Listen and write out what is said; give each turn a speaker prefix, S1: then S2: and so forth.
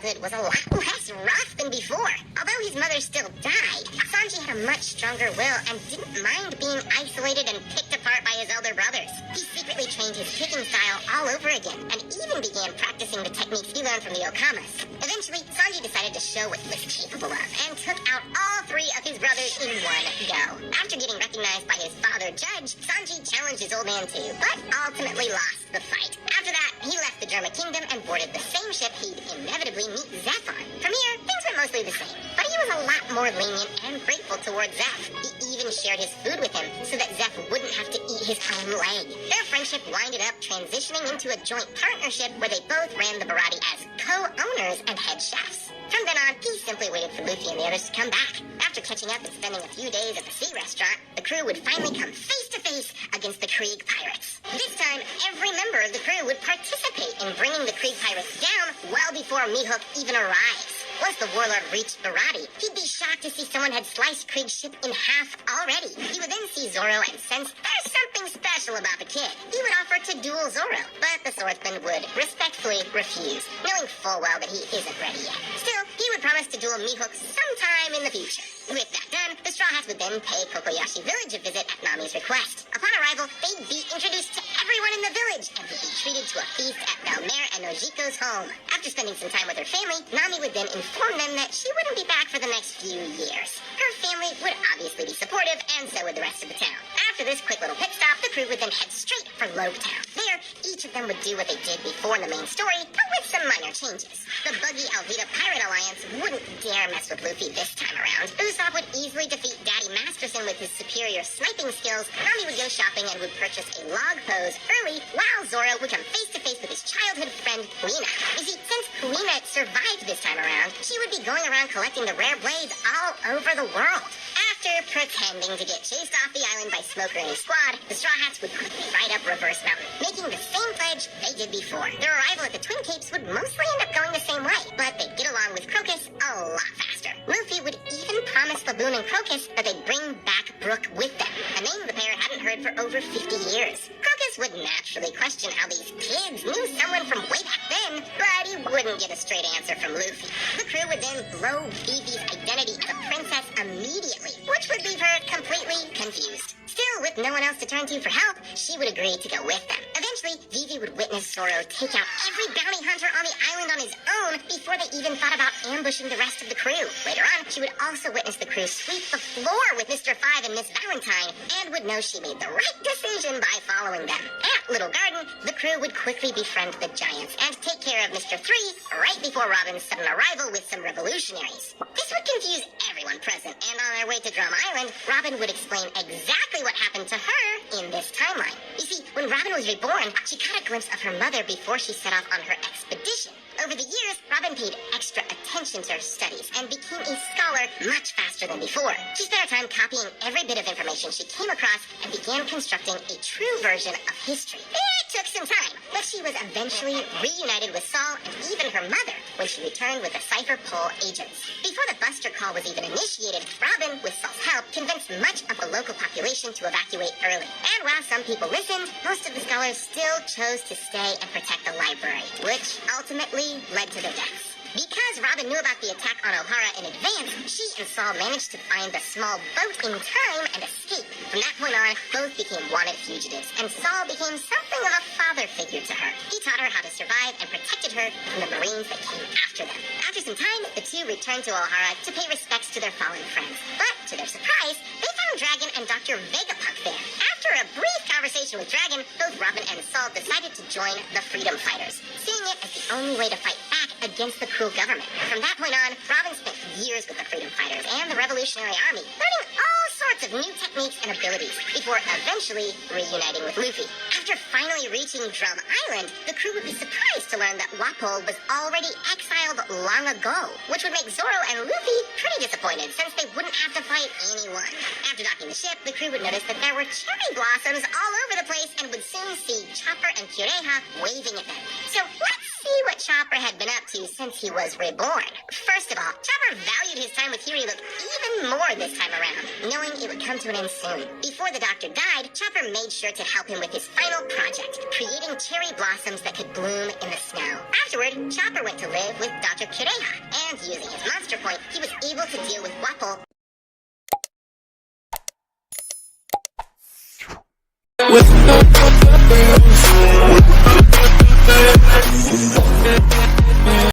S1: childhood was a lot less rough than before. Although his mother still died, Sanji had a much stronger will and didn't mind being isolated and picked apart by his elder brothers. He secretly trained his kicking style all over again, and even began practicing the techniques he learned from the Okamas. Eventually, Sanji decided to show what he was capable of, and took out all 3 of his brothers in one go. After getting recognized by his father, Judge, Sanji challenged his old man too, but ultimately lost the fight. After that, he left the Germa Kingdom and boarded the same ship he'd inevitably meet Zeph on. From here, things were mostly the same, but he was a lot more lenient and grateful towards Zeph. He even shared his food with him so that Zeph wouldn't have to eat his own leg. Their friendship winded up transitioning into a joint partnership where they both ran the Baratie as co-owners and head chefs. From then on, he simply waited for Luffy and the others to come back. After catching up and spending a few days at the sea restaurant, the crew would finally come face to face against the Krieg pirates. This time, every member of the crew would participate in bringing the Krieg pirates down well before Mihawk even arrives. Once the warlord reached Baratie, he'd be shocked to see someone had sliced Krieg's ship in half already. He would then see Zoro and sense there's something special about the kid. He would offer to duel Zoro, but the swordsman would respectfully refuse, knowing full well that he isn't ready yet. Still, he would promise to duel Mihawk sometime in the future. With that done, the Straw Hats would then pay Kokoyashi Village a visit at Nami's request. Upon arrival, they'd be introduced to everyone in the village and would be treated to a feast at Valmer and Nojiko's home. After spending some time with her family, Nami would then inform them that she wouldn't be back for the next few years. Her family would obviously be supportive, and so would the rest of the town. After this quick little pit stop, the crew would then head straight for Lobe Town. There, each of them would do what they did before in the main story, but with some minor changes. The buggy Alvida Pirate Alliance wouldn't dare mess with Luffy this time around. Usopp would easily defeat Daddy Masterson with his superior sniping skills. Nami would go shopping and would purchase a log pose early, while Zoro would come face to face with his childhood friend Kuina. You see, since Kuina survived this time around, she would be going around collecting the rare blades all over the world. After pretending to get chased off the island by Smoker and his squad, the Straw Hats would quickly ride up Reverse Mountain, making the same pledge they did before. Their arrival at the Twin Capes would mostly end up going the same way, but they'd get along with Crocus a lot faster. Luffy would even promise Laboon and Crocus that they'd bring back Brook with them, a name the pair hadn't heard for over 50 years. Crocus would naturally question how these kids knew someone from way back then, but he wouldn't get a straight answer from Luffy. The crew would then blow Vivi's identity as a princess immediately, which would leave her completely confused. Still, with no one else to turn to for help, she would agree to go with them. Eventually, Vivi would witness Zoro take out every bounty hunter on the island on his own before they even thought about ambushing the rest of the crew. Later on, she would also witness the crew sweep the floor with Mr. 5 and Miss Valentine, and would know she made the right decision by following them. At Little Garden, the crew would quickly befriend the Giants and take care of Mr. 3 right before Robin's sudden arrival with some revolutionaries. This would confuse everyone present, and on their way to Drum Island, Robin would explain exactly what happened to her in this timeline. You see, when Robin was reborn, she caught a glimpse of her mother before she set off on her expedition. Over the years, Robin paid extra attention to her studies and became a scholar much faster than before. She spent her time copying every bit of information she came across and began constructing a true version of history. It took some time, but she was eventually reunited with Saul and even her mother when she returned with the Cypher Pole agents. Before the Buster Call was even initiated, Robin, with Saul's help, convinced much of the local population to evacuate early. And while some people listened, most of the scholars still chose to stay and protect the library, which ultimately led to their deaths. Because Robin knew about the attack on Ohara in advance, she and Saul managed to find the small boat in time and escape. From that point on, both became wanted fugitives, and Saul became something of a father figure to her. He taught her how to survive and protected her from the Marines that came after them. After some time, the two returned to Ohara to pay respects to their fallen friends. But, to their surprise, they found Dragon and Dr. Vegapunk there. After a brief conversation with Dragon, both Robin and Saul decided to join the Freedom Fighters, seeing it as the only way to fight back against the cruel government. From that point on, Robin spent years with the Freedom Fighters and the Revolutionary Army, learning all sorts of new techniques and abilities, before eventually reuniting with Luffy. After finally reaching Drum Island, the crew would be surprised to learn that Wapol was already exiled long ago, which would make Zoro and Luffy pretty disappointed, since they wouldn't have to fight anyone. After docking the ship, the crew would notice that there were cherry blossoms all over the place and would soon see Chopper and Kureha waving at them. So let's see what Chopper had been up to since he was reborn. First of all, Chopper valued his time with Hiryuk even more this time around, knowing it would come to an end soon. Before the doctor died, Chopper made sure to help him with his final project, creating cherry blossoms that could bloom in the snow. Afterward, Chopper went to live with Dr. Kireha, and using his monster point, he was able to deal with Wapol